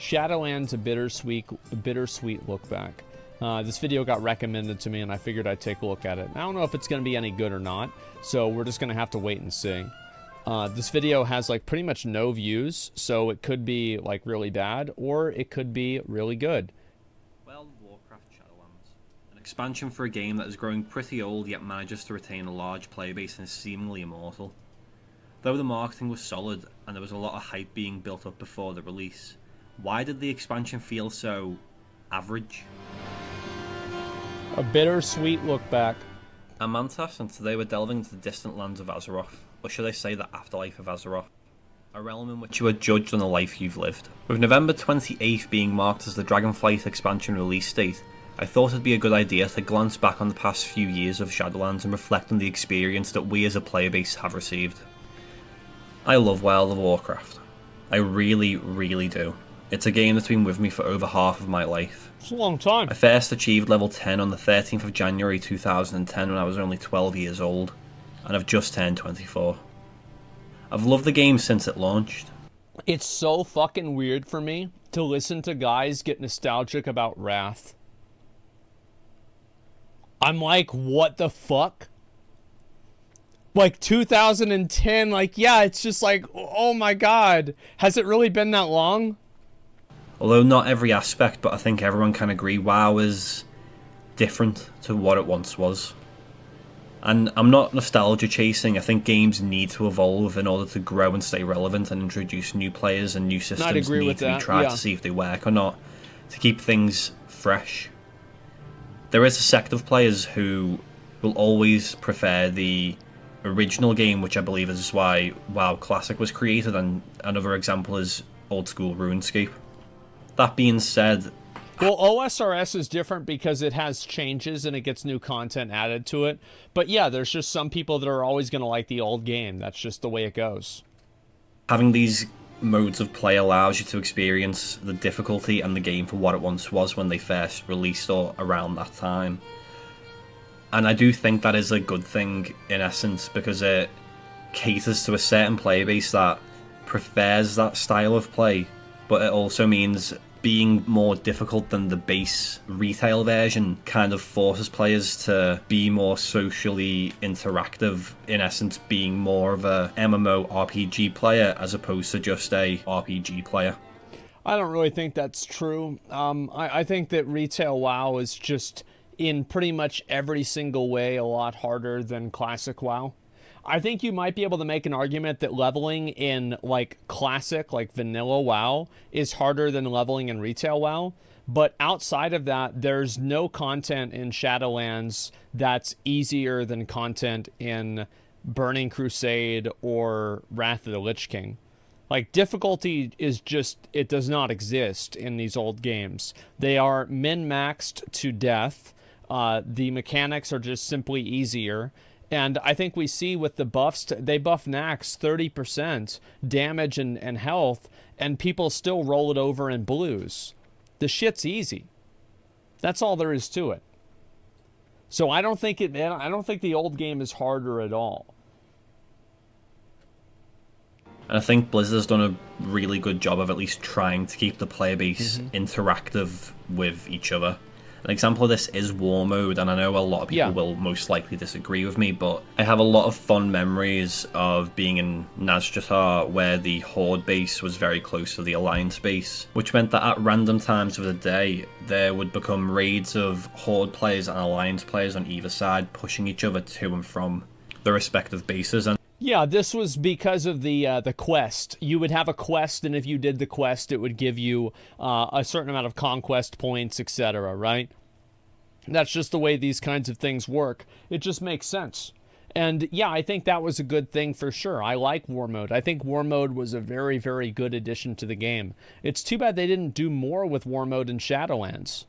Shadowlands, a bittersweet look back. This video got recommended to me, and I figured I'd take a look at it. I don't know if it's going to be any good or not, so we're just going to have to wait and see. This video has like pretty much no views, so it could be like really bad, or it could be really good. World of Warcraft Shadowlands, an expansion for a game that is growing pretty old yet manages to retain a large player base and is seemingly immortal. Though the marketing was solid and there was a lot of hype being built up before the release, why did the expansion feel so average? A bittersweet look back. I'm Mantas, and today we're delving into the distant lands of Azeroth, or should I say the afterlife of Azeroth, a realm in which you are judged on the life you've lived. With November 28th being marked as the Dragonflight expansion release date, I thought it'd be a good idea to glance back on the past few years of Shadowlands and reflect on the experience that we as a player base have received. I love World of Warcraft. I really, really do. It's a game that's been with me for over half of my life. It's a long time. I first achieved level 10 on the 13th of January 2010 when I was only 12 years old, and I've just turned 24. I've loved the game since it launched. It's so fucking weird for me to listen to guys get nostalgic about Wrath. I'm like, what the fuck? Like 2010, like, yeah, it's just like, oh my god. Has it really been that long? Although not every aspect, but I think everyone can agree WoW is different to what it once was. And I'm not nostalgia chasing. I think games need to evolve in order to grow and stay relevant and introduce new players, and new systems need to be tried to see if they work or not, to keep things fresh. There is a sect of players who will always prefer the original game, which I believe is why WoW Classic was created, and another example is old school RuneScape. That being said, well, OSRS is different because it has changes and it gets new content added to it. But yeah, there's just some people that are always going to like the old game. That's just the way it goes. Having these modes of play allows you to experience the difficulty and the game for what it once was when they first released, or around that time. And I do think that is a good thing in essence, because it caters to a certain player base that prefers that style of play, but it also means being more difficult than the base retail version kind of forces players to be more socially interactive, in essence being more of a MMO RPG player as opposed to just a RPG player. I don't really think that's true. I think that retail WoW is just, in pretty much every single way, a lot harder than classic WoW. I think you might be able to make an argument that leveling in like classic, like vanilla WoW, is harder than leveling in retail WoW. But outside of that, there's no content in Shadowlands that's easier than content in Burning Crusade or Wrath of the Lich King. Like, difficulty is just, it does not exist in these old games. They are min-maxed to death. The mechanics are just simply easier. And I think we see with the buffs, they buff Naxx 30% damage and health, and people still roll it over in blues. The shit's easy. That's all there is to it. So I don't think the old game is harder at all. And I think Blizzard's done a really good job of at least trying to keep the player base interactive with each other. An example of this is War Mode, and I know a lot of people will most likely disagree with me, but I have a lot of fond memories of being in Nazjatar, where the Horde base was very close to the Alliance base, which meant that at random times of the day, there would become raids of Horde players and Alliance players on either side, pushing each other to and from their respective bases. And yeah, this was because of the quest. You would have a quest, and if you did the quest, it would give you a certain amount of conquest points, etc., right? That's just the way these kinds of things work. It just makes sense. And yeah, I think that was a good thing for sure. I like War Mode. I think War Mode was a very, very good addition to the game. It's too bad they didn't do more with War Mode in Shadowlands.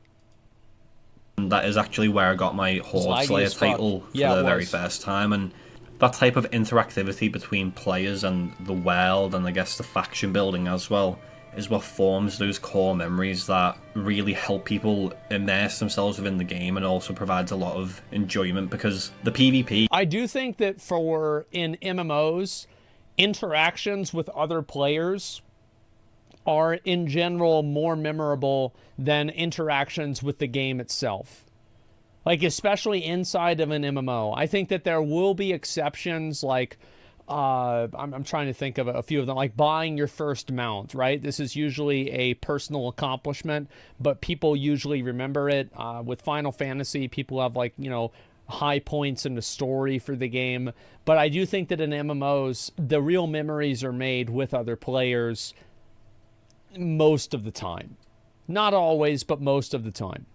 That is actually where I got my Horde Slayer title for the very first time, and that type of interactivity between players and the world, and I guess the faction building as well, is what forms those core memories that really help people immerse themselves within the game, and also provides a lot of enjoyment, because the PvP... I do think that in MMOs, interactions with other players are in general more memorable than interactions with the game itself. Like, especially inside of an MMO. I think that there will be exceptions, like, I'm trying to think of a few of them, like buying your first mount, right? This is usually a personal accomplishment, but people usually remember it. With Final Fantasy, people have, like, you know, high points in the story for the game. But I do think that in MMOs, the real memories are made with other players most of the time. Not always, but most of the time.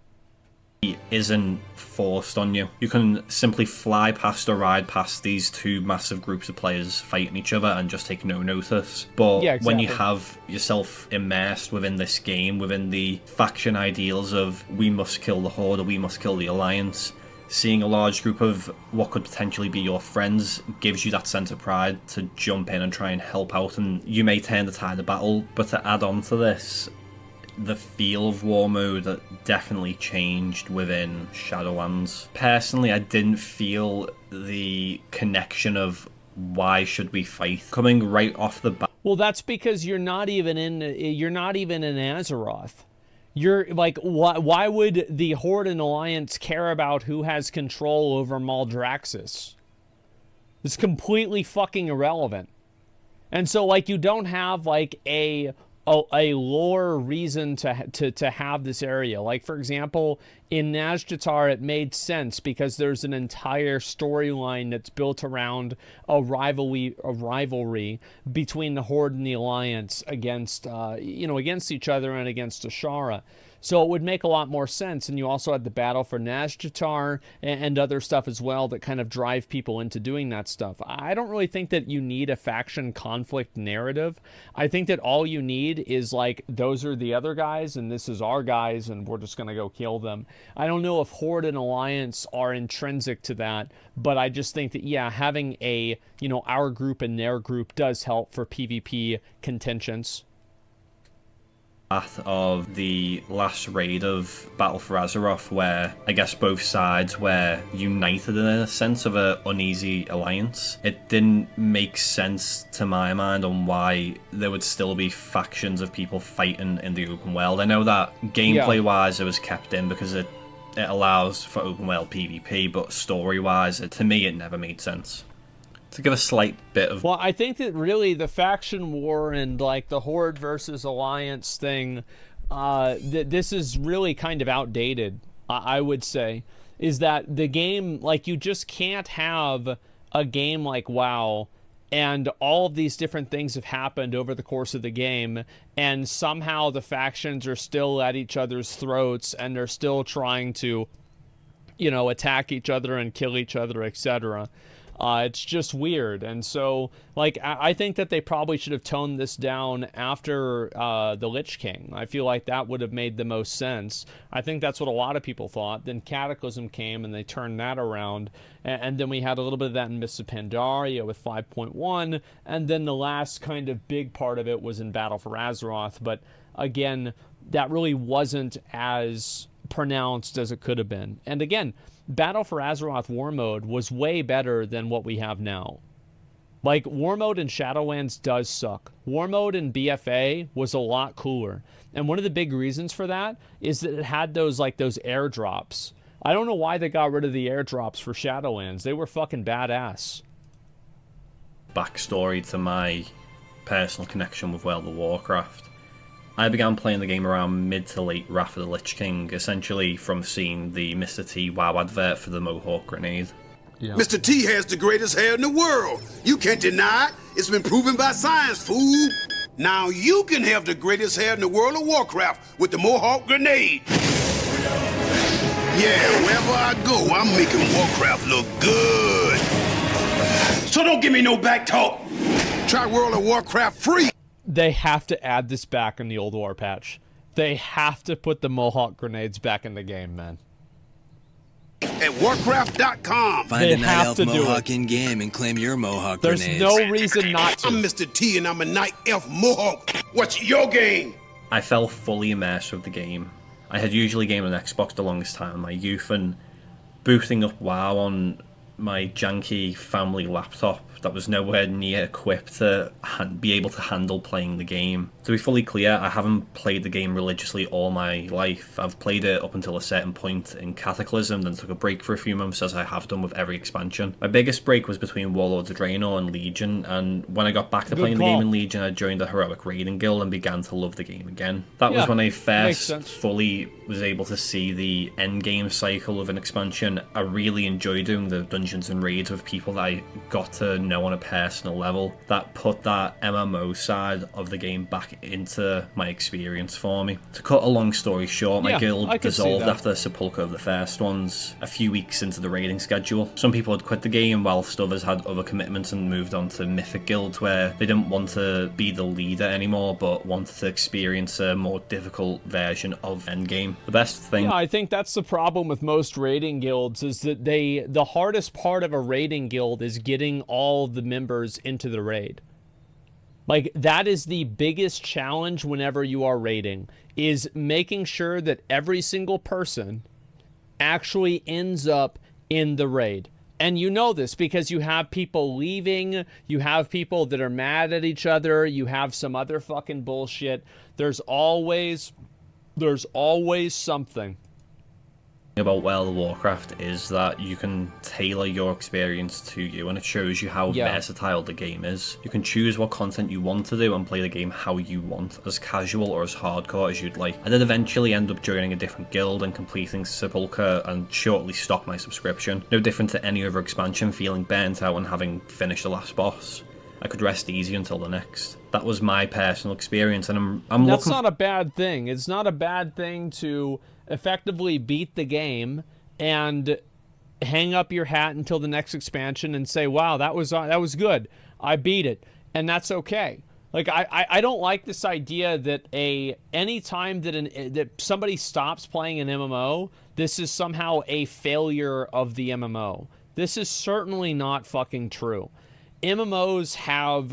Isn't forced on you. You can simply fly past or ride past these two massive groups of players fighting each other and just take no notice. But Yeah, exactly. when you have yourself immersed within this game, within the faction ideals of we must kill the Horde or we must kill the Alliance, seeing a large group of what could potentially be your friends gives you that sense of pride to jump in and try and help out, and you may turn the tide of battle. But to add on to this, the feel of war mode definitely changed within Shadowlands. Personally, I didn't feel the connection of why should we fight coming right off the bat. Well, that's because you're not even in Azeroth. You're like, why would the Horde and Alliance care about who has control over Maldraxxus? It's completely fucking irrelevant. And so, like, you don't have, like, a lore reason to have this area. Like, for example, in Nazjatar, it made sense because there's an entire storyline that's built around a rivalry between the Horde and the Alliance against against each other and against Ashara. So it would make a lot more sense. And you also had the battle for Nazjatar and other stuff as well that kind of drive people into doing that stuff. I don't really think that you need a faction conflict narrative. I think that all you need is, like, those are the other guys and this is our guys and we're just going to go kill them. I don't know if Horde and Alliance are intrinsic to that, but I just think that, yeah, having a, you know, our group and their group does help for PvP contentions. Of the last raid of Battle for Azeroth, where I guess both sides were united in a sense of an uneasy alliance. It didn't make sense to my mind on why there would still be factions of people fighting in the open world. I know that gameplay wise it was kept in because it allows for open world PvP, but story wise, to me it never made sense. To give a slight bit of... Well, I think that really the faction war and, like, the Horde versus Alliance thing, this is really kind of outdated, I would say. Is that the game, like, you just can't have a game like WoW and all of these different things have happened over the course of the game, and somehow the factions are still at each other's throats and they're still trying to, you know, attack each other and kill each other, etc. It's just weird. And so, like, I think that they probably should have toned this down after the Lich King. I feel like that would have made the most sense. I think that's what a lot of people thought. Then Cataclysm came and they turned that around. And then we had a little bit of that in Mists of Pandaria with 5.1. And then the last kind of big part of it was in Battle for Azeroth. But again, that really wasn't as pronounced as it could have been. And again, Battle for Azeroth War Mode was way better than what we have now. Like, War Mode in Shadowlands does suck. War Mode in BFA was a lot cooler. And one of the big reasons for that is that it had those airdrops. I don't know why they got rid of the airdrops for Shadowlands. They were fucking badass. Backstory to my personal connection with World of Warcraft. I began playing the game around mid to late Wrath of the Lich King, essentially from seeing the Mr. T WoW advert for the Mohawk grenade. Yeah. Mr. T has the greatest hair in the world. You can't deny it. It's been proven by science, fool. Now you can have the greatest hair in the world of Warcraft with the Mohawk grenade. Yeah, wherever I go, I'm making Warcraft look good. So don't give me no back talk. Try World of Warcraft free. They have to add this back in the old war patch. They have to put the Mohawk grenades back in the game, man. At Warcraft.com. Find a Night Elf Mohawk in-game and claim your Mohawk grenades. There's no reason not to. I'm Mr. T and I'm a Night Elf Mohawk. What's your game? I felt fully immersed with the game. I had usually gamed on Xbox the longest time in my youth, and booting up WoW on my janky family laptop that was nowhere near equipped to be able to handle playing the game. To be fully clear, I haven't played the game religiously all my life. I've played it up until a certain point in Cataclysm, then took a break for a few months, as I have done with every expansion. My biggest break was between Warlords of Draenor and Legion, and when I got back to playing the game in Legion, I joined a heroic raiding guild and began to love the game again. That was when I first fully was able to see the end game cycle of an expansion. I really enjoyed doing the dungeons and raids with people that I got to know on a personal level. That put that MMO side of the game back into my experience for me. To cut a long story short, my guild dissolved after Sepulchre of the first ones, a few weeks into the raiding schedule. Some people had quit the game, whilst others had other commitments and moved on to Mythic guilds, where they didn't want to be the leader anymore, but wanted to experience a more difficult version of endgame. The best thing... Yeah, I think that's the problem with most raiding guilds, is that the hardest part of a raiding guild is getting all the members into the raid. Like, that is the biggest challenge whenever you are raiding, is making sure that every single person actually ends up in the raid. And you know this because you have people leaving, you have people that are mad at each other, you have some other fucking bullshit. There's always something. About World of Warcraft is that you can tailor your experience to you, and it shows you how versatile the game is. You can choose what content you want to do and play the game how you want, as casual or as hardcore as you'd like. I did eventually end up joining a different guild and completing Sepulchre, and shortly stopped my subscription. No different to any other expansion, feeling burnt out and having finished the last boss. I could rest easy until the next. That was my personal experience, and I'm That's not a bad thing. It's not a bad thing to effectively beat the game and hang up your hat until the next expansion and say, wow, that was good. I beat it. And that's okay. Like, I don't like this idea that any time that somebody stops playing an MMO, this is somehow a failure of the MMO. This is certainly not fucking true. MMOs have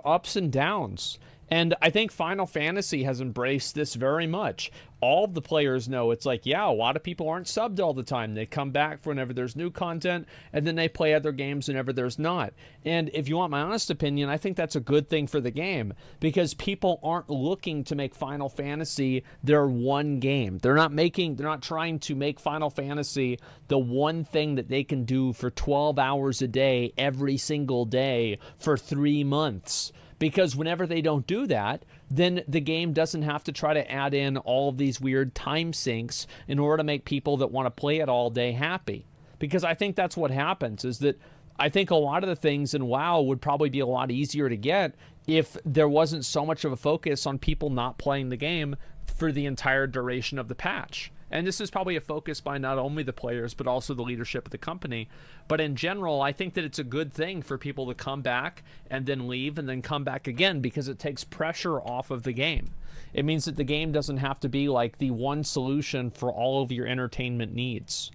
ups and downs. And I think Final Fantasy has embraced this very much. All of the players know it's like, yeah, a lot of people aren't subbed all the time. They come back for whenever there's new content, and then they play other games whenever there's not. And if you want my honest opinion, I think that's a good thing for the game, because people aren't looking to make Final Fantasy their one game. They're not trying to make Final Fantasy the one thing that they can do for 12 hours a day, every single day, for 3 months. Because whenever they don't do that, then the game doesn't have to try to add in all of these weird time sinks in order to make people that want to play it all day happy. Because I think that's what happens, is that I think a lot of the things in WoW would probably be a lot easier to get if there wasn't so much of a focus on people not playing the game for the entire duration of the patch. And this is probably a focus by not only the players, but also the leadership of the company. But in general, I think that it's a good thing for people to come back and then leave and then come back again, because it takes pressure off of the game. It means that the game doesn't have to be like the one solution for all of your entertainment needs.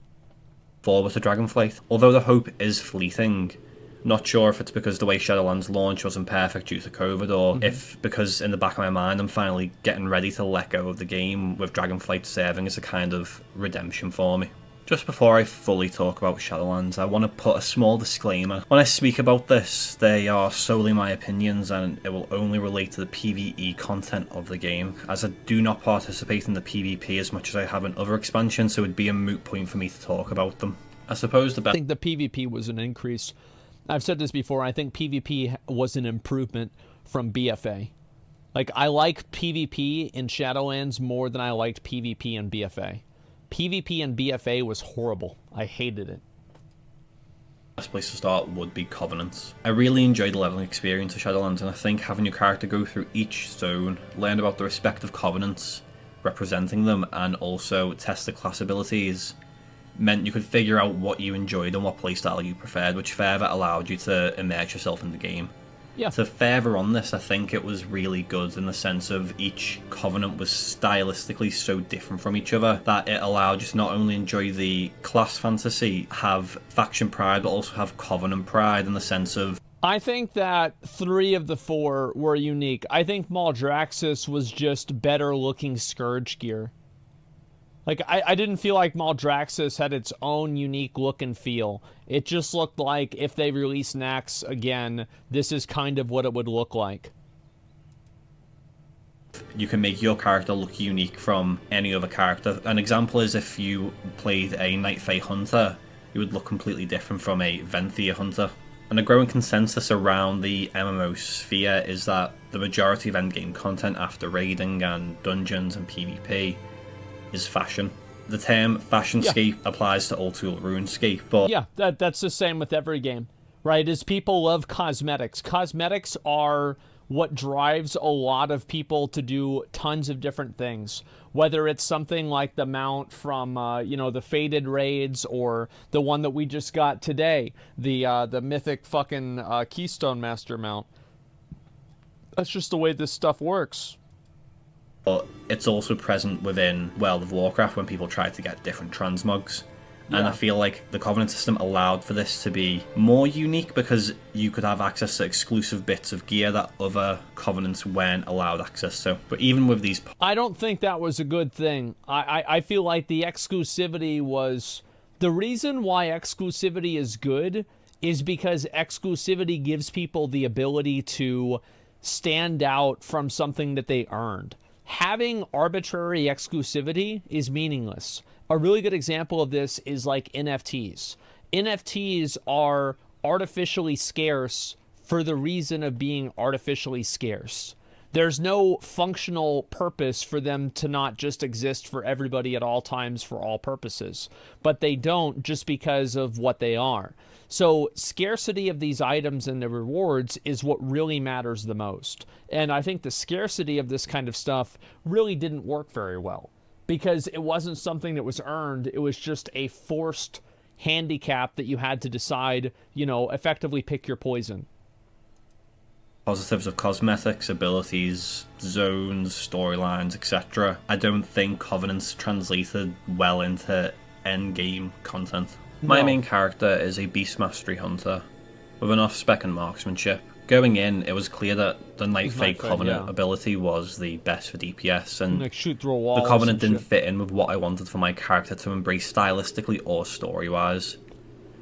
Forward to Dragonflight. Although the hope is fleeting, not sure if it's because the way Shadowlands launched wasn't perfect due to COVID, or if because in the back of my mind I'm finally getting ready to let go of the game, with Dragonflight serving as a kind of redemption for me. Just before I fully talk about Shadowlands, I want to put a small disclaimer. When I speak about this, they are solely my opinions, and it will only relate to the PvE content of the game, as I do not participate in the PvP as much as I have in other expansions, so it would be a moot point for me to talk about them. I suppose the best... I think the PvP was an increase. I've said this before, I think PvP was an improvement from BFA. Like, I like PvP in Shadowlands more than I liked PvP in BFA. PvP in BFA was horrible. I hated it. Best place to start would be Covenants. I really enjoyed the leveling experience of Shadowlands, and I think having your character go through each zone, learn about the respective Covenants, representing them, and also test the class abilities, meant you could figure out what you enjoyed and what playstyle you preferred, which further allowed you to immerse yourself in the game. Yeah. To further on this, I think it was really good in the sense of each Covenant was stylistically so different from each other that it allowed you to not only enjoy the class fantasy, have faction pride, but also have Covenant pride in the sense of... I think that 3 of the 4 were unique. I think Maldraxxus was just better looking Scourge gear. Like, I didn't feel like Maldraxxus had its own unique look and feel. It just looked like if they release Nax again, this is kind of what it would look like. You can make your character look unique from any other character. An example is if you played a Night Fae Hunter, you would look completely different from a Venthyr Hunter. And a growing consensus around the MMO sphere is that the majority of endgame content after raiding and dungeons and PvP is fashion. The term fashionscape applies to Old School RuneScape, but yeah, that's the same with every game, right? Is people love cosmetics. Cosmetics are what drives a lot of people to do tons of different things, whether it's something like the mount from the Faded raids, or the one that we just got today, the mythic fucking Keystone Master mount. That's just the way this stuff works. But it's also present within World of Warcraft when people try to get different transmogs. And I feel like the Covenant system allowed for this to be more unique because you could have access to exclusive bits of gear that other Covenants weren't allowed access to. But even with these... I don't think that was a good thing. I feel like the exclusivity was... The reason why exclusivity is good is because exclusivity gives people the ability to stand out from something that they earned. Having arbitrary exclusivity is meaningless. A really good example of this is like NFTs. NFTs are artificially scarce for the reason of being artificially scarce. There's no functional purpose for them to not just exist for everybody at all times for all purposes. But they don't just because of what they are. So scarcity of these items and the rewards is what really matters the most. And I think the scarcity of this kind of stuff really didn't work very well, because it wasn't something that was earned. It was just a forced handicap that you had to decide, effectively pick your poison. Positives of cosmetics, abilities, zones, storylines, etc. I don't think Covenants translated well into endgame content. My main character is a Beast Mastery Hunter with enough spec and marksmanship. Going in, it was clear that the Night Fae Covenant ability was the best for DPS, and like shoot through a wall. The Covenant didn't fit in with what I wanted for my character to embrace stylistically or story-wise.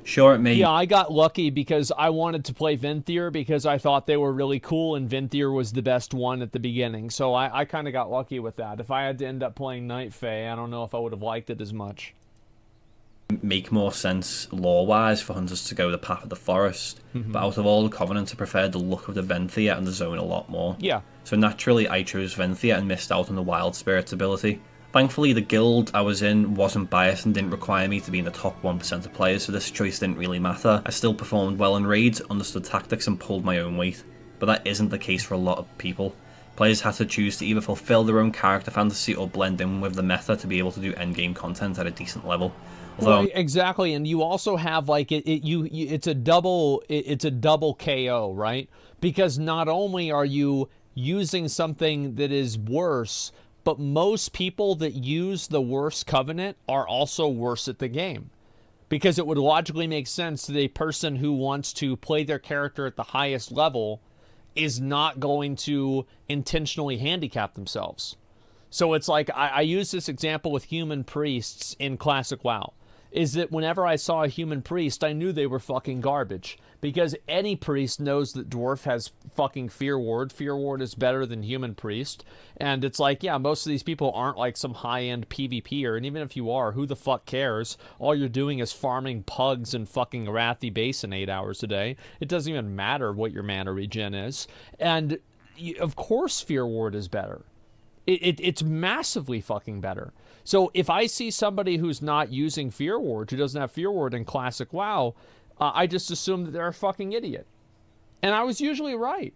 Sure, it may... Yeah, I got lucky because I wanted to play Venthyr because I thought they were really cool, and Venthyr was the best one at the beginning. So I kind of got lucky with that. If I had to end up playing Night Fae, I don't know if I would have liked it as much. Make more sense lore-wise for hunters to go the path of the forest, but out of all the Covenants, I preferred the look of the Venthyr and the zone a lot more. Yeah. So naturally, I chose Venthyr and missed out on the Wild Spirits ability. Thankfully, the guild I was in wasn't biased and didn't require me to be in the top 1% of players, so this choice didn't really matter. I still performed well in raids, understood tactics, and pulled my own weight. But that isn't the case for a lot of people. Players had to choose to either fulfill their own character fantasy or blend in with the meta to be able to do endgame content at a decent level. Well, exactly, and you also have like it's a double KO, right? Because not only are you using something that is worse, but most people that use the worse Covenant are also worse at the game. Because it would logically make sense that a person who wants to play their character at the highest level is not going to intentionally handicap themselves. So it's like, I use this example with human priests in Classic WoW. Is that whenever I saw a human priest, I knew they were fucking garbage. Because any priest knows that Dwarf has fucking Fear Ward. Fear Ward is better than human priest. And it's like, yeah, most of these people aren't like some high-end PvPer. And even if you are, who the fuck cares? All you're doing is farming pugs and fucking Arathi Basin 8 hours a day. It doesn't even matter what your mana regen is. And of course Fear Ward is better. It's massively fucking better. So if I see somebody who's not using Fear Ward, who doesn't have Fear Ward in Classic WoW, I just assume that they're a fucking idiot. And I was usually right.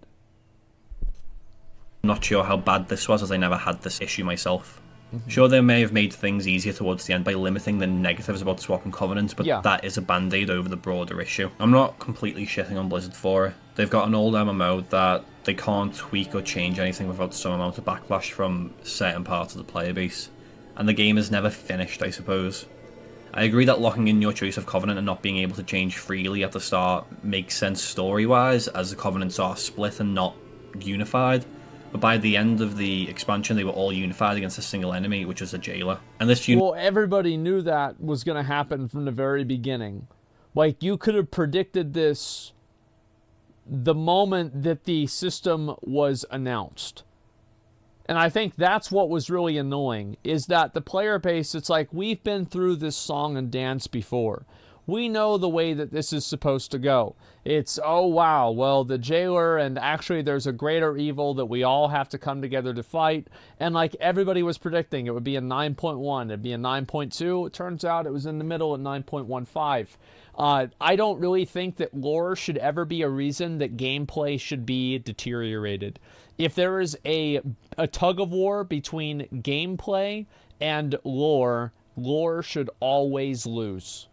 I'm not sure how bad this was, as I never had this issue myself. Sure, they may have made things easier towards the end by limiting the negatives about swapping Covenants, but that is a band-aid over the broader issue. I'm not completely shitting on Blizzard for it. They've got an old MMO that they can't tweak or change anything without some amount of backlash from certain parts of the player base. And the game is never finished, I suppose. I agree that locking in your choice of Covenant and not being able to change freely at the start makes sense story-wise, as the Covenants are split and not unified. But by the end of the expansion, they were all unified against a single enemy, which was a jailer. And this well, everybody knew that was going to happen from the very beginning. Like, you could have predicted this the moment that the system was announced. And I think that's what was really annoying, is that the player base, it's like, we've been through this song and dance before. We know the way that this is supposed to go. It's, oh wow, well, the jailer, and actually there's a greater evil that we all have to come together to fight. And like everybody was predicting, it would be a 9.1, it'd be a 9.2. It turns out it was in the middle at 9.15. I don't really think that lore should ever be a reason that gameplay should be deteriorated. If there is a tug of war between gameplay and lore, lore should always lose.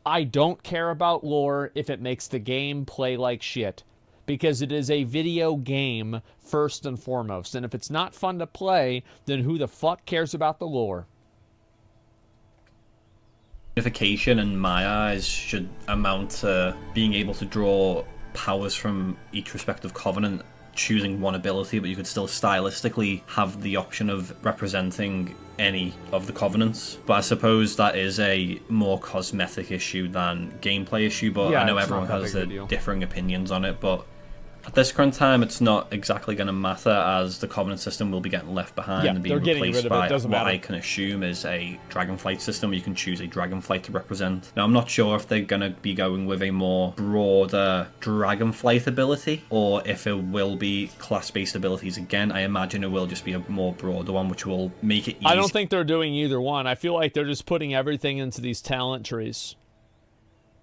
I don't care about lore if it makes the game play like shit, because it is a video game first and foremost. And if it's not fun to play, then who the fuck cares about the lore? Unification, in my eyes, should amount to being able to draw powers from each respective covenant, choosing one ability, but you could still stylistically have the option of representing any of the covenants. But I suppose that is a more cosmetic issue than gameplay issue, but yeah, I know everyone has their differing opinions on it. But at this current time, it's not exactly going to matter, as the Covenant system will be getting left behind and being replaced by what I can assume is a Dragonflight system where you can choose a Dragonflight to represent. Now, I'm not sure if they're going to be going with a more broader Dragonflight ability, or if it will be class-based abilities again. I imagine it will just be a more broader one, which will make it easy. I don't think they're doing either one. I feel like they're just putting everything into these talent trees.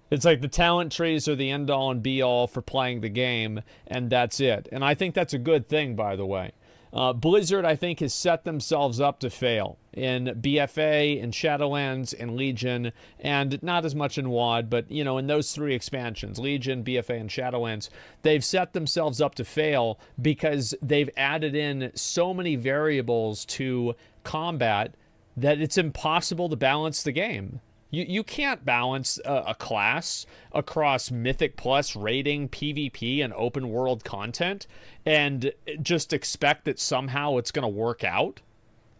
It's like the talent trees are the end-all and be-all for playing the game, and that's it. And I think that's a good thing, by the way. Blizzard, I think, has set themselves up to fail in BFA, in Shadowlands, in Legion, and not as much in WoD, but, you know, in those three expansions, Legion, BFA, and Shadowlands, they've set themselves up to fail because they've added in so many variables to combat that it's impossible to balance the game. You can't balance a class across Mythic Plus, rating, PvP, and open world content and just expect that somehow it's going to work out.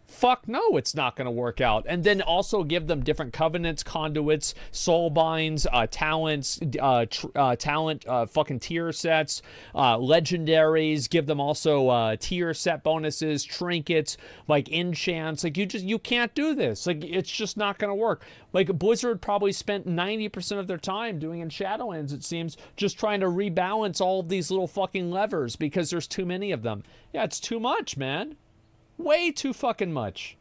Fuck no, it's not going to work out. And then also give them different covenants, conduits, soulbinds, talents, fucking tier sets, legendaries. Give them also tier set bonuses, trinkets, like enchants. Like you can't do this. Like it's just not going to work. Like Blizzard probably spent 90% of their time doing in Shadowlands, it seems, just trying to rebalance all of these little fucking levers because there's too many of them. Yeah, it's too much, man. Way too fucking much.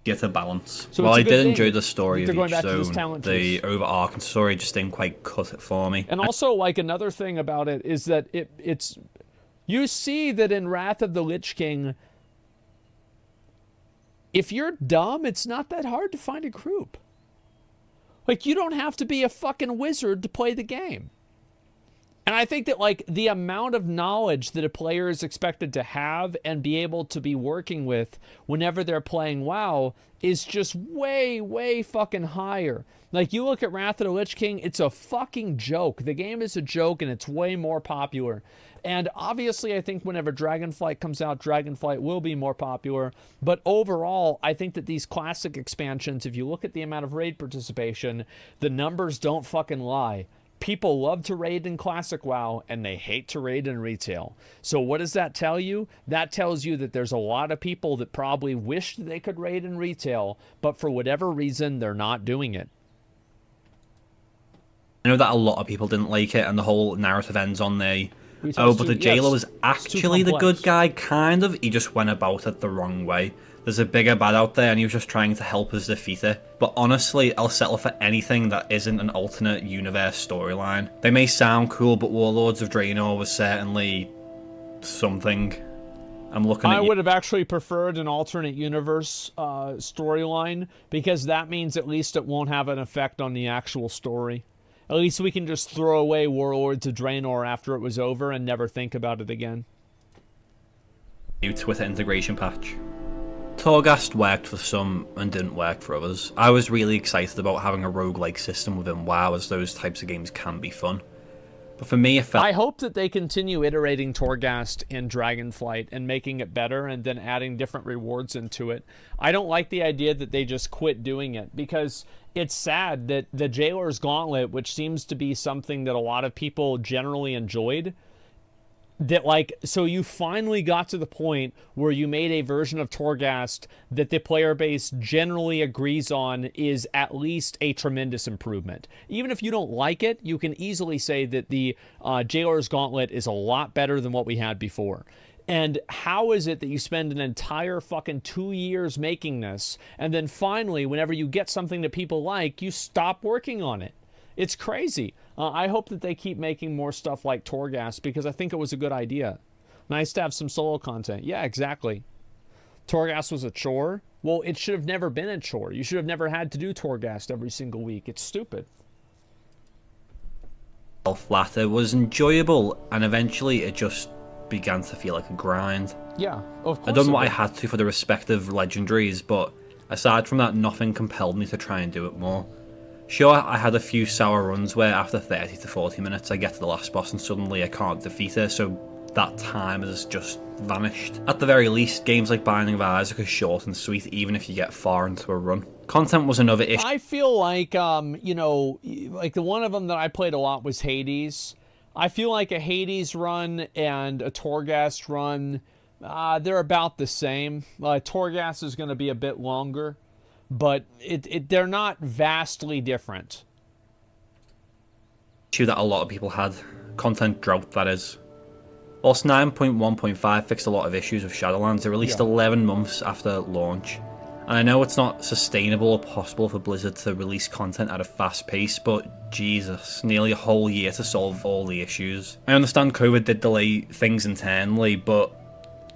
Get a balance. So well, I did enjoy the story of each zone. The overarching story just didn't quite cut it for me. And also, like, another thing about it is that it's... You see that in Wrath of the Lich King, if you're dumb, it's not that hard to find a group. Like, you don't have to be a fucking wizard to play the game. And I think that, like, the amount of knowledge that a player is expected to have and be able to be working with whenever they're playing WoW is just way, way fucking higher. Like, you look at Wrath of the Lich King, it's a fucking joke. The game is a joke, and it's way more popular. And obviously, I think whenever Dragonflight comes out, Dragonflight will be more popular. But overall, I think that these classic expansions, if you look at the amount of raid participation, the numbers don't fucking lie. People love to raid in Classic WoW, and they hate to raid in retail. So what does that tell you? That tells you that there's a lot of people that probably wish they could raid in retail, but for whatever reason, they're not doing it. I know that a lot of people didn't like it, and the whole narrative ends on the, oh, but the jailer was actually the good guy, kind of. He just went about it the wrong way. There's a bigger bad out there, and he was just trying to help us defeat it. But honestly, I'll settle for anything that isn't an alternate universe storyline. They may sound cool, but Warlords of Draenor was certainly something. I'm looking at I would have actually preferred an alternate universe storyline, because that means at least it won't have an effect on the actual story. At least we can just throw away Warlords of Draenor after it was over and never think about it again. New Twitter integration patch. Torghast worked for some and didn't work for others. I was really excited about having a roguelike system within WoW, as those types of games can be fun. But for me, it felt... I hope that they continue iterating Torghast in Dragonflight and making it better and then adding different rewards into it. I don't like the idea that they just quit doing it, because it's sad that the Jailer's Gauntlet, which seems to be something that a lot of people generally enjoyed, that, like, so you finally got to the point where you made a version of Torghast that the player base generally agrees on is at least a tremendous improvement. Even if you don't like it, you can easily say that the Jailer's Gauntlet is a lot better than what we had before. And how is it that you spend an entire fucking 2 years making this, and then finally, whenever you get something that people like, you stop working on it? It's crazy. I hope that they keep making more stuff like Torghast, because I think it was a good idea. Nice to have some solo content. Yeah, exactly. Torghast was a chore. Well, it should have never been a chore. You should have never had to do Torghast every single week. It's stupid. Flat. It was enjoyable, and eventually it just began to feel like a grind. Yeah, of course. I done what I had to for the respective legendaries, but aside from that, nothing compelled me to try and do it more. Sure, I had a few sour runs where after 30 to 40 minutes I get to the last boss and suddenly I can't defeat it, so that time has just vanished. At the very least, games like Binding of Isaac are short and sweet even if you get far into a run. Content was another issue. I feel like, you know, like the one of them that I played a lot was Hades. I feel like a Hades run and a Torghast run, they're about the same. Torghast is going to be a bit longer, but they're not vastly different. Issue that a lot of people had. Content drought, that is. Whilst 9.1.5 fixed a lot of issues with Shadowlands, it released 11 months after launch. And I know it's not sustainable or possible for Blizzard to release content at a fast pace, but Jesus, nearly a whole year to solve all the issues. I understand COVID did delay things internally, but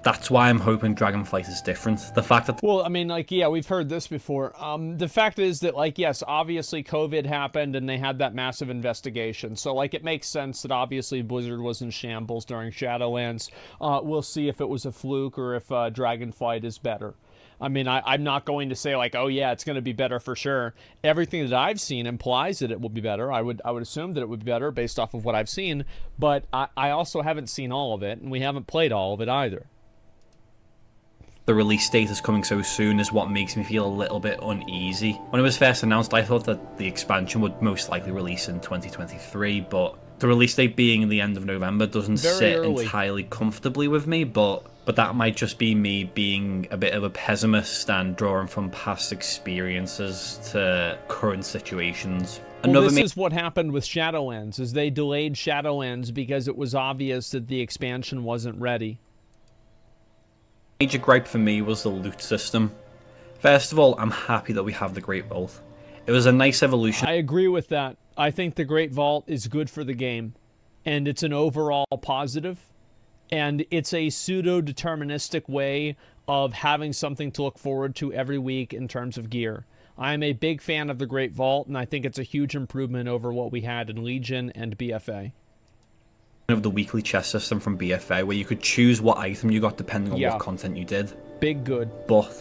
that's why I'm hoping Dragonflight is different. The fact that... Well, I mean, like, yeah, we've heard this before. The fact is that, like, yes, obviously COVID happened and they had that massive investigation. So, like, it makes sense that obviously Blizzard was in shambles during Shadowlands. We'll see if it was a fluke or if Dragonflight is better. I mean, I'm not going to say, like, oh, yeah, it's going to be better for sure. Everything that I've seen implies that it will be better. I would assume that it would be better based off of what I've seen. But I also haven't seen all of it, and we haven't played all of it either. The release date is coming so soon is what makes me feel a little bit uneasy. When it was first announced, I thought that the expansion would most likely release in 2023, but the release date being the end of November doesn't sit entirely comfortably with me, but that might just be me being a bit of a pessimist and drawing from past experiences to current situations. Well, this is what happened with Shadowlands, is they delayed Shadowlands because it was obvious that the expansion wasn't ready. Major gripe for me was the loot system. First of all, I'm happy that we have the Great Vault. It was a nice evolution. I agree with that. I think the Great Vault is good for the game, and it's an overall positive, and it's a pseudo-deterministic way of having something to look forward to every week in terms of gear. I'm a big fan of the Great Vault, and I think it's a huge improvement over what we had in Legion and BFA. Of the weekly chest system from BFA, where you could choose what item you got depending on what content you did. Big good. But,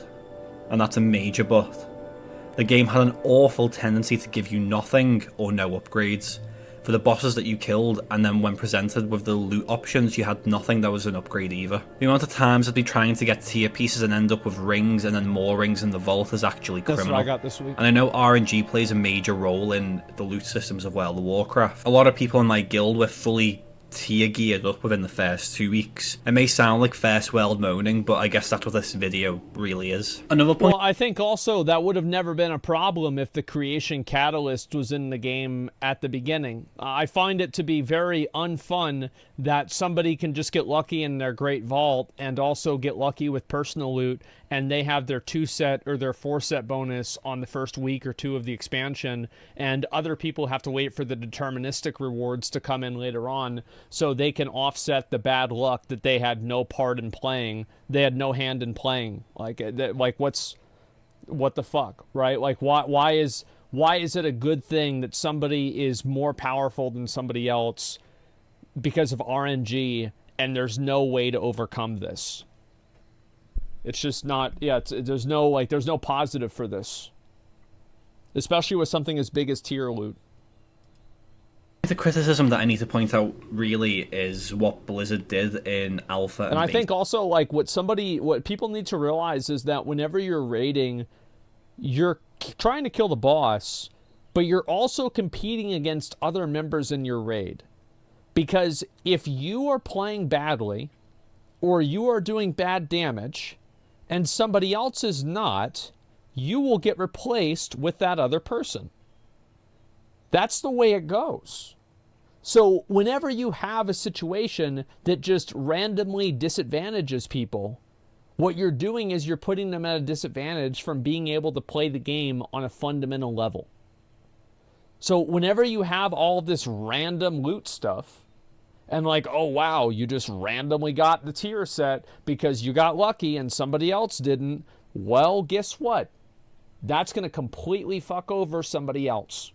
and that's a major but, the game had an awful tendency to give you nothing or no upgrades for the bosses that you killed, and then when presented with the loot options, you had nothing that was an upgrade either. The amount of times I'd be trying to get tier pieces and end up with rings and then more rings in the vault is actually criminal. That's what I got this week. And I know RNG plays a major role in the loot systems of World of Warcraft. A lot of people in my guild were fully tier geared up within the first 2 weeks. It may sound like first world moaning, but I guess that's what this video really is. Another point... Well, I think also that would have never been a problem if the creation catalyst was in the game at the beginning. I find it to be very unfun that somebody can just get lucky in their Great Vault and also get lucky with personal loot, and they have their 2-set or their 4-set bonus on the first week or two of the expansion, and other people have to wait for the deterministic rewards to come in later on so they can offset the bad luck that they had no part in playing. They had no hand in playing. Like what the fuck, right? Like, why is it a good thing that somebody is more powerful than somebody else because of RNG, and there's no way to overcome this? It's just not, there's no positive for this. Especially with something as big as tier loot. The criticism that I need to point out really is what Blizzard did in Alpha And I think also, like, what people need to realize is that whenever you're raiding, you're trying to kill the boss, but you're also competing against other members in your raid. Because if you are playing badly, or you are doing bad damage, and somebody else is not, you will get replaced with that other person. That's the way it goes. So whenever you have a situation that just randomly disadvantages people, what you're doing is you're putting them at a disadvantage from being able to play the game on a fundamental level. So whenever you have all this random loot stuff, and like, oh wow, you just randomly got the tier set because you got lucky and somebody else didn't, well, guess what? That's going to completely fuck over somebody else.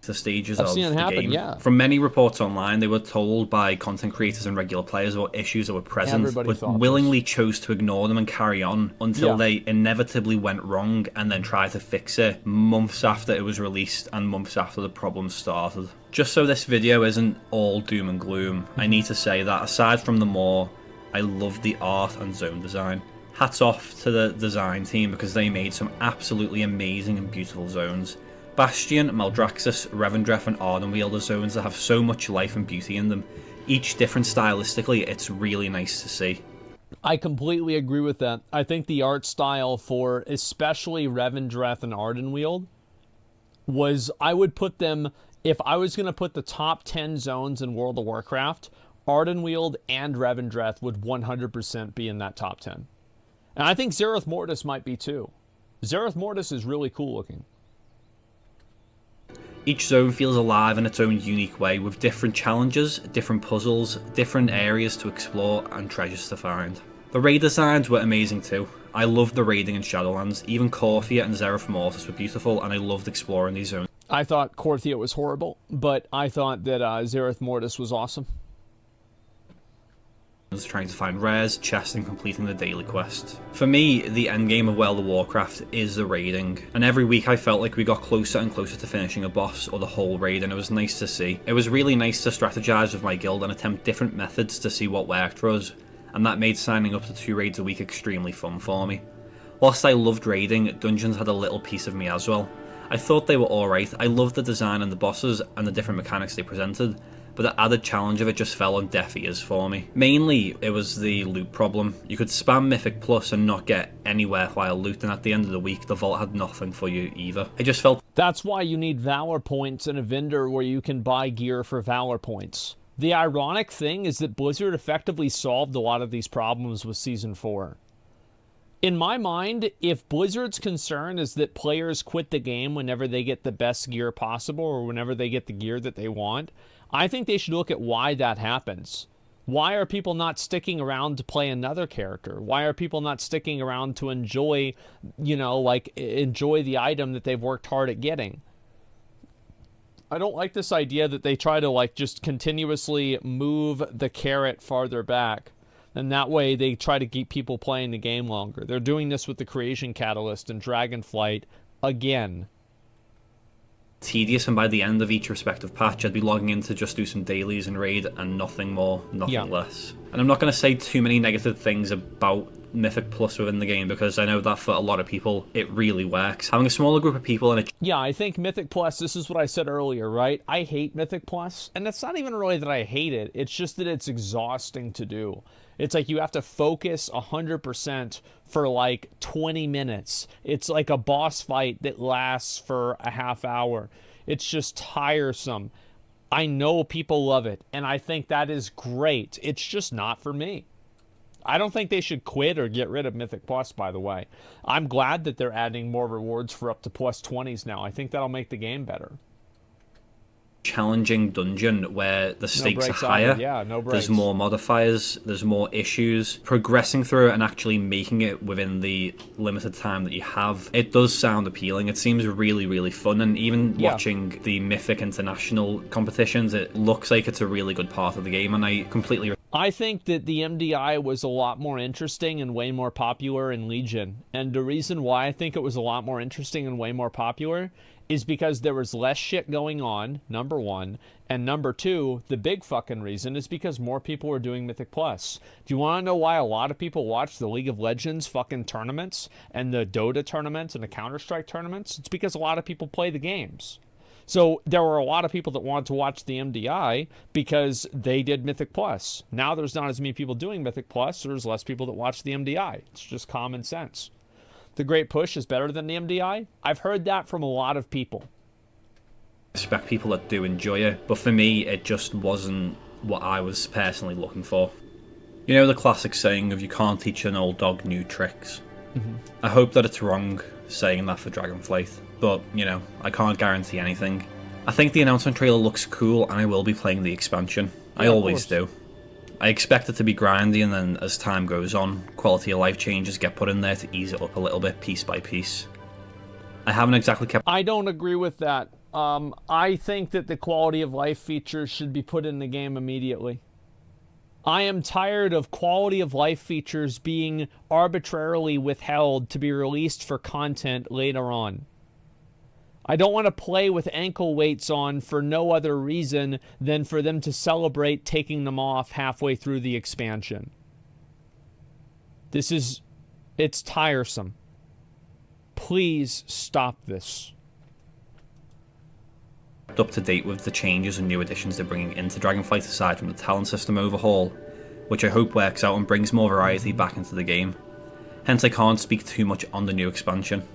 The stages I've of seen it the happen, game. yeah. From many reports online, they were told by content creators and regular players about issues that were present, Everybody but thought willingly chose to ignore them and carry on until they inevitably went wrong and then tried to fix it months after it was released and months after the problems started. Just so this video isn't all doom and gloom, I need to say that aside from the lore, I love the art and zone design. Hats off to the design team because they made some absolutely amazing and beautiful zones. Bastion, Maldraxxus, Revendreth and Ardenweald are zones that have so much life and beauty in them. Each different stylistically, it's really nice to see. I completely agree with that. I think the art style for especially Revendreth and Ardenweald was, I would put them, if I was going to put the top 10 zones in World of Warcraft, Ardenweald and Revendreth would 100% be in that top 10. And I think Zereth Mortis might be too. Zereth Mortis is really cool looking. Each zone feels alive in its own unique way, with different challenges, different puzzles, different areas to explore, and treasures to find. The raid designs were amazing too. I loved the raiding in Shadowlands. Even Korthia and Zereth Mortis were beautiful, and I loved exploring these zones. I thought Korthia was horrible, but I thought that Zereth Mortis was awesome. Trying to find rares, chests, and completing the daily quest. For me, the endgame of World of Warcraft is the raiding, and every week I felt like we got closer and closer to finishing a boss or the whole raid, and it was nice to see. It was really nice to strategize with my guild and attempt different methods to see what worked for us, and that made signing up to 2 raids a week extremely fun for me. Whilst I loved raiding, dungeons had a little piece of me as well. I thought they were alright, I loved the design and the bosses and the different mechanics they presented, but the added challenge of it just fell on deaf ears for me. Mainly, it was the loot problem. You could spam Mythic Plus and not get anywhere while loot, and at the end of the week, the vault had nothing for you either. I just felt... That's why you need Valor Points and a vendor where you can buy gear for Valor Points. The ironic thing is that Blizzard effectively solved a lot of these problems with Season 4. In my mind, if Blizzard's concern is that players quit the game whenever they get the best gear possible or whenever they get the gear that they want, I think they should look at why that happens. Why are people not sticking around to play another character? Why are people not sticking around to enjoy, enjoy the item that they've worked hard at getting? I don't like this idea that they try to, just continuously move the carrot farther back. And that way they try to keep people playing the game longer. They're doing this with the Creation Catalyst and Dragonflight again. Tedious, and by the end of each respective patch I'd be logging in to just do some dailies and raid and nothing more, nothing less. And I'm not going to say too many negative things about Mythic Plus within the game because I know that for a lot of people it really works. Having a smaller group of people in a... Yeah, I think Mythic Plus, this is what I said earlier, right? I hate Mythic Plus, and it's not even really that I hate it, it's just that it's exhausting to do. It's like you have to focus 100% for 20 minutes. It's like a boss fight that lasts for a half hour. It's just tiresome. I know people love it, and I think that is great. It's just not for me. I don't think they should quit or get rid of Mythic Plus, by the way. I'm glad that they're adding more rewards for up to plus 20s now. I think that'll make the game better. Challenging dungeon where the stakes are higher. Yeah, no breaks. There's more modifiers, there's more issues. Progressing through it and actually making it within the limited time that you have, it does sound appealing. It seems really, really fun, and even watching the Mythic International competitions, it looks like it's a really good part of the game, and I completely... I think that the MDI was a lot more interesting and way more popular in Legion. And the reason why I think it was a lot more interesting and way more popular is because there was less shit going on, number one. And number two, the big fucking reason is because more people were doing Mythic Plus. Do you want to know why a lot of people watch the League of Legends fucking tournaments and the Dota tournaments and the Counter-Strike tournaments? It's because a lot of people play the games. So there were a lot of people that wanted to watch the MDI because they did Mythic Plus. Now there's not as many people doing Mythic Plus, so there's less people that watch the MDI. It's just common sense. The Great Push is better than the MDI. I've heard that from a lot of people. I respect people that do enjoy it, but for me, it just wasn't what I was personally looking for. You know the classic saying of you can't teach an old dog new tricks? Mm-hmm. I hope that it's wrong saying that for Dragonflight, but, you know, I can't guarantee anything. I think the announcement trailer looks cool, and I will be playing the expansion. Yeah, I always do. I expect it to be grindy, and then as time goes on, quality of life changes get put in there to ease it up a little bit, piece by piece. I haven't exactly kept... I don't agree with that. I think that the quality of life features should be put in the game immediately. I am tired of quality of life features being arbitrarily withheld to be released for content later on. I don't want to play with ankle weights on for no other reason than for them to celebrate taking them off halfway through the expansion. It's tiresome. Please stop this. Up to date with the changes and new additions they're bringing into Dragonflight aside from the talent system overhaul, which I hope works out and brings more variety back into the game. Hence I can't speak too much on the new expansion,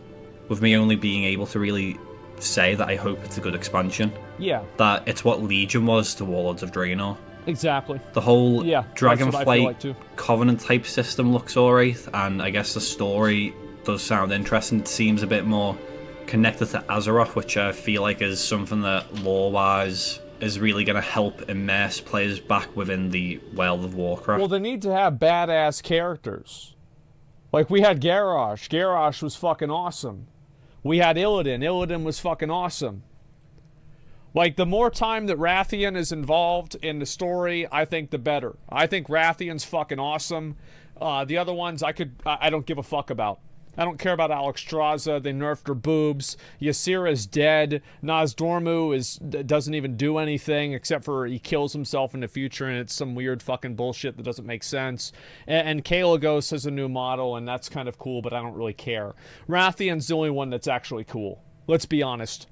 with me only being able to really say that I hope it's a good expansion. Yeah. That it's what Legion was to Warlords of Draenor. Exactly. The whole Dragonflight like Covenant type system looks alright, and I guess the story does sound interesting. It seems a bit more connected to Azeroth, which I feel like is something that lore-wise is really going to help immerse players back within the World of Warcraft. Well, they need to have badass characters. Like, we had Garrosh. Garrosh was fucking awesome. We had Illidan. Illidan was fucking awesome. Like, the more time that Rathian is involved in the story, I think the better. I think Rathian's fucking awesome. The other ones, I don't give a fuck about. I don't care about Alexstrasza. They nerfed her boobs. Ysera's dead. Nozdormu doesn't even do anything except for he kills himself in the future, and it's some weird fucking bullshit that doesn't make sense. And Kalagos has a new model, and that's kind of cool, but I don't really care. Rathian's the only one that's actually cool. Let's be honest.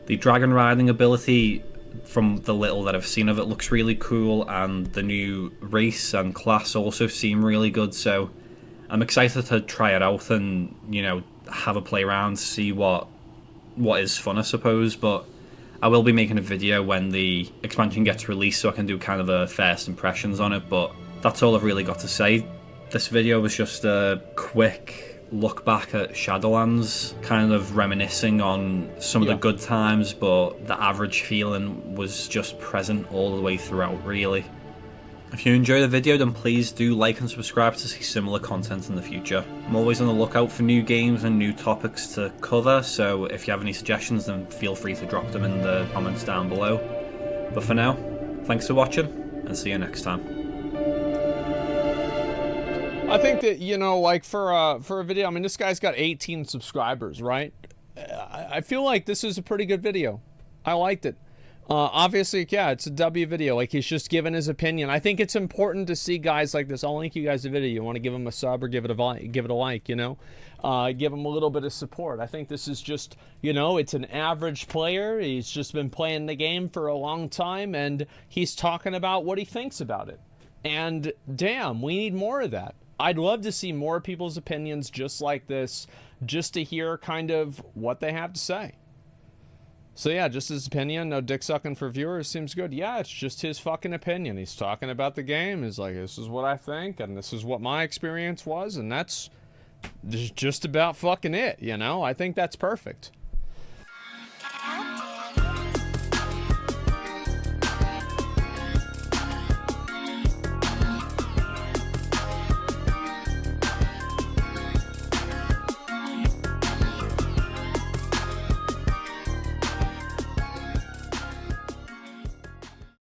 The dragon riding ability, from the little that I've seen of it, looks really cool, and the new race and class also seem really good, so I'm excited to try it out and, you know, have a play around, see what is fun, I suppose. But I will be making a video when the expansion gets released, so I can do kind of a first impressions on it. But that's all I've really got to say. This video was just a quick look back at Shadowlands, kind of reminiscing on some of the good times, but the average feeling was just present all the way throughout, really. If you enjoy the video, then please do like and subscribe to see similar content in the future. I'm always on the lookout for new games and new topics to cover, so if you have any suggestions, then feel free to drop them in the comments down below. But for now, thanks for watching, and see you next time. I think that, you know, like for a video, I mean, this guy's got 18 subscribers, right? I feel like this is a pretty good video. I liked it. Obviously, yeah, it's a W video. Like, he's just giving his opinion. I think it's important to see guys like this. I'll link you guys a video. You want to give him a sub or give it a like, you know? Give him a little bit of support. I think this is just, you know, it's an average player. He's just been playing the game for a long time, and he's talking about what he thinks about it. And, damn, we need more of that. I'd love to see more people's opinions just like this, just to hear kind of what they have to say. So yeah, just his opinion, no dick sucking for viewers, seems good. Yeah, it's just his fucking opinion. He's talking about the game. He's like, this is what I think, and this is what my experience was, and that's just about fucking it, you know? I think that's perfect.